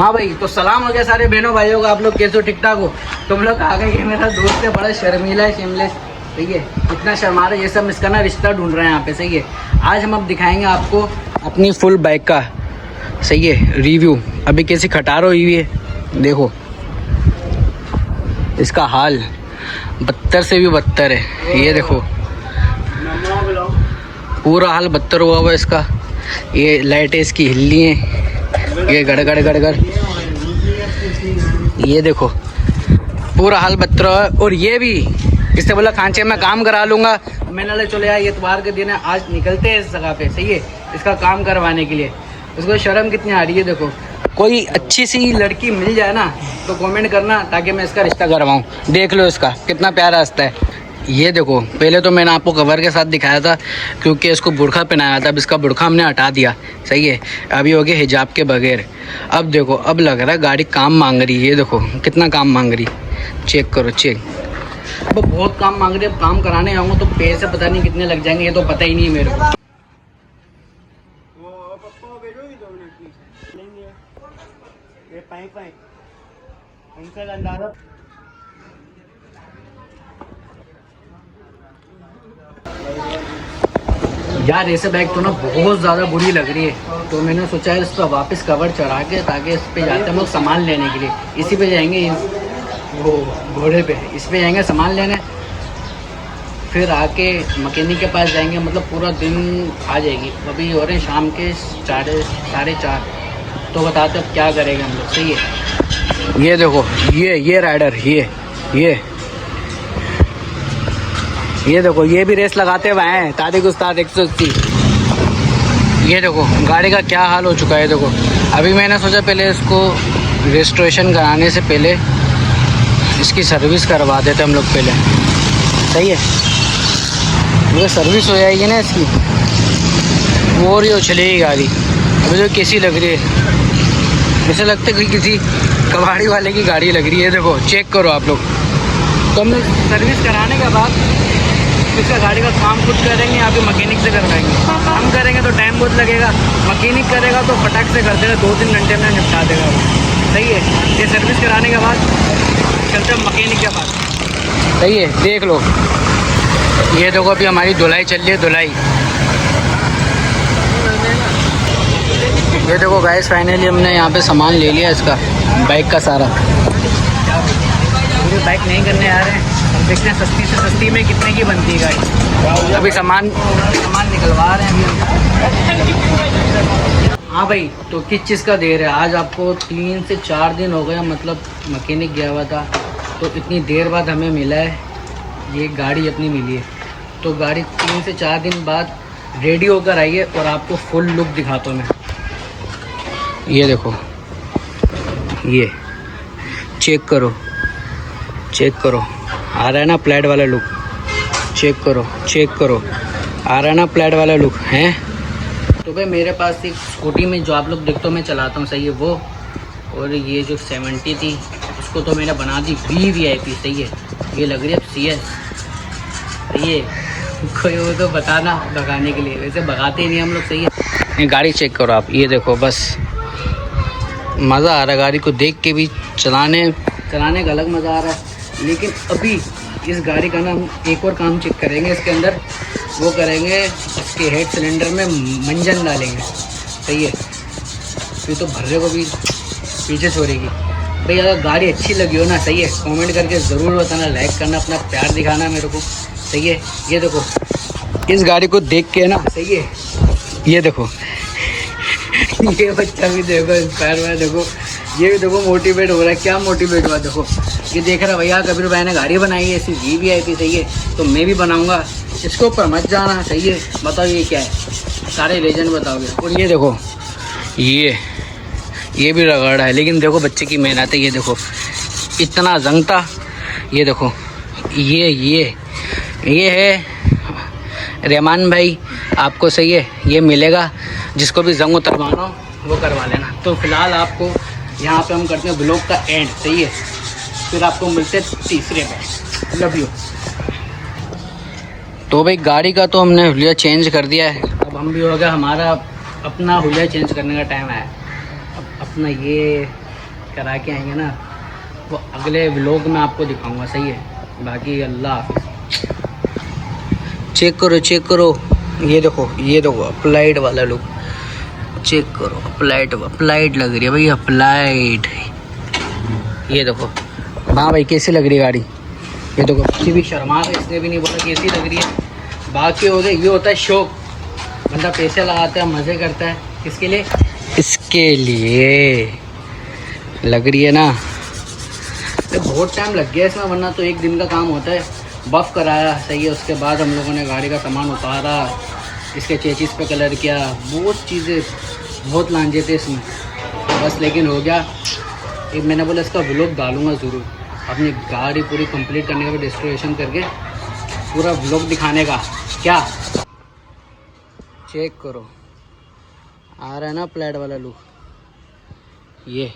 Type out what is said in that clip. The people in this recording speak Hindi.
हाँ भाई, तो सलाम हो गया सारे बहनों भाइयों को। आप लोग कैसे हो? ठीक ठाक हो? तुम लोग आ गए कि मेरा दोस्त है बड़ा शर्मीला है, शेमलेस, सही है, इतना शर्मा रहा है, ये सब इसका ना रिश्ता ढूंढ रहे हैं यहाँ पे, सही है। आज हम अब दिखाएंगे आपको अपनी फुल बाइक का, सही है, रिव्यू। अभी कैसी खटार हुई है, देखो इसका हाल बदतर से भी बदतर है। ये देखो पूरा हाल बदतर हुआ हुआ इसका। ये लाइटें इसकी हिल्ली हैं, ये गड़गड़ गड़गड़, ये देखो पूरा हाल बदतर हुआ है। और ये भी इससे बोला खांचे में काम करा लूँगा, मैंने बोला चलो यार ये इतवार के दिन है, आज निकलते हैं इस जगह पे, सही है, इसका काम करवाने के लिए। उसको शर्म कितनी आ रही है। देखो कोई अच्छी सी लड़की मिल जाए ना तो कमेंट करना, ताकि मैं इसका रिश्ता करवाऊँ। देख लो इसका कितना प्यारा रास्ता है। ये देखो पहले तो मैंने आपको कवर के साथ दिखाया था क्योंकि इसको बुर्खा पहनाया था, अब इसका बुर्खा हमने हटा दिया, सही है, अभी हो गया हिजाब के बगैर। अब देखो अब लग रहा है गाड़ी काम मांग रही है। ये देखो कितना काम मांग रही, चेक करो, चेक। अब बहुत काम मांग रही है। अब काम कराने आऊँगा तो पैसे पता नहीं कितने लग जाएंगे, ये तो पता ही नहीं है मेरे को। यार ऐसे बाइक तो ना बहुत ज़्यादा बुरी लग रही है, तो मैंने सोचा है इस पर वापस कवर चढ़ा के, ताकि इस पे जाते हम लोग सामान लेने के लिए, इसी पे जाएंगे, वो घोड़े पे, इस पे जाएंगे सामान लेने, फिर आके मैकेनिक के पास जाएंगे। मतलब पूरा दिन आ जाएगी। अभी हो रहे हैं शाम के 4:30, तो बताते अब क्या करेंगे हम लोग, सही है। ये देखो ये राइडर, ये देखो ये भी रेस लगाते हुए हैं, तारिक उस्ताद 180। ये देखो गाड़ी का क्या हाल हो चुका है। देखो अभी मैंने सोचा पहले इसको रजिस्ट्रेशन कराने से पहले इसकी सर्विस करवा देते हम लोग पहले, सही है। वो सर्विस हो जाएगी ना इसकी, और ये चलेगी गाड़ी। अभी तो कैसी लग रही है, ऐसा लगता है कि किसी कबाड़ी वाले की गाड़ी लग रही है। देखो चेक करो आप लोग। तो हम लोग सर्विस कराने के बाद इसका गाड़ी का काम खुद करेंगे, यहाँ पे मैकेनिक से करवाएंगे। हम करेंगे तो टाइम बहुत लगेगा, मैकेनिक करेगा तो फटाक से कर देगा, 2-3 घंटे में निपटा देगा वो, सही है। ये सर्विस कराने के बाद चलते हैं मैकेनिक के पास, सही है। देख लो ये देखो अभी हमारी धुलाई चल रही है, धुलाई। ये देखो गाइस फाइनली हमने यहाँ पे सामान ले लिया इसका, बाइक का सारा। मुझे बाइक नहीं करने आ रहे हैं, हम देखते हैं सस्ती से सस्ती में कितने की बनती है गाड़ी। अभी सामान निकलवा रहे हैं अभी हम। हाँ भाई, तो किस चीज़ का देर है? आज आपको 3 से 4 दिन हो गया, मतलब मैकेनिक गया हुआ था, तो इतनी देर बाद हमें मिला है, ये गाड़ी अपनी मिली है। तो गाड़ी 3 से 4 दिन बाद रेडी होकर आई है, और आपको फुल लुक दिखाता हूँ मैं। ये देखो, ये चेक करो, आ रहा है ना प्लेट वाला लुक, चेक करो, आ रहा है ना प्लेट वाला लुक है। तो भाई मेरे पास एक स्कूटी में जो आप लोग देखते हो मैं चलाता हूँ, सही है, वो, और ये जो 70 थी उसको तो मैंने बना दी VIP, सही है। ये लग रही है अब CS, सही है। कोई वो तो बताना भगाने के लिए, वैसे भगाते ही नहीं हम लोग, सही है। ये गाड़ी चेक करो आप, ये देखो, बस मज़ा आ रहा है गाड़ी को देख के भी, चलाने का अलग मज़ा आ रहा है। लेकिन अभी इस गाड़ी का ना हम एक और काम चेक करेंगे इसके अंदर, वो करेंगे इसके हेड सिलेंडर में मंजन डालेंगे, सही है। फिर तो भर्रे को भी पीछे छोड़ेगी। भाई अगर गाड़ी अच्छी लगी हो ना, सही है, कमेंट करके ज़रूर बताना, लाइक करना, अपना प्यार दिखाना मेरे को, सही है। ये देखो इस गाड़ी को देख के ना, सही है, ये देखो ये बच्चा भी देखो इंस्पायर हुआ है, देखो ये भी देखो मोटिवेट हो रहा है। क्या मोटिवेट हुआ? देखो ये देख रहा भैया कबीर भाई ने गाड़ी बनाई है ऐसी VIP, सही है, तो मैं भी बनाऊंगा। इसके ऊपर मत जाना, सही है। बताओ ये क्या है, सारे लेजेंड बताओगे। और ये देखो ये भी रगड़ा है, लेकिन देखो बच्चे की मेहनत है। ये देखो इतना जंग था। ये देखो ये है रहमान भाई, आपको सही है ये मिलेगा। जिसको भी जंग उतरवाना हो वो करवा लेना। तो फिलहाल आपको यहाँ पे हम करते हैं ब्लॉग का एंड, सही है, फिर आपको मिलते हैं तीसरे पे। Love you. तो भाई गाड़ी का तो हमने हुलिया चेंज कर दिया है, अब हम भी हो गया, हमारा अपना हुलिया चेंज करने का टाइम आया। अब अपना ये करा के आएंगे ना, वो अगले व्लॉग में आपको दिखाऊंगा, सही है। बाकी अल्लाह हाफिज़। चेक करो, ये देखो अप्लाइड वाला लुक चेक करो। अप्लाइड लग रही है भाई, अप्लाइड। ये देखो, हाँ भाई कैसी लग रही है गाड़ी, ये देखो। किसी भी शर्मा है, इसने भी नहीं बोला कैसी लग रही है। बाकी हो गए, ये होता है शौक, बंदा पैसे लगाता है, मज़े करता है, किसके लिए? इसके लिए लग रही है ना। तो बहुत टाइम लग गया इसमें, वरना तो एक दिन का काम होता है। बफ़ कराया, सही है। उसके बाद हम लोगों ने गाड़ी का सामान उतारा, इसके चेचिस पे कलर किया, बहुत चीज़ें, बहुत लांझे थे इसमें बस, लेकिन हो गया। एक मैंने बोला इसका व्लॉग डालूंगा ज़रूर, अपनी गाड़ी पूरी कंप्लीट करने के बाद डेस्टिनेशन करके पूरा व्लॉग दिखाने का। क्या चेक करो, आ रहा है ना प्लेट वाला लुक, ये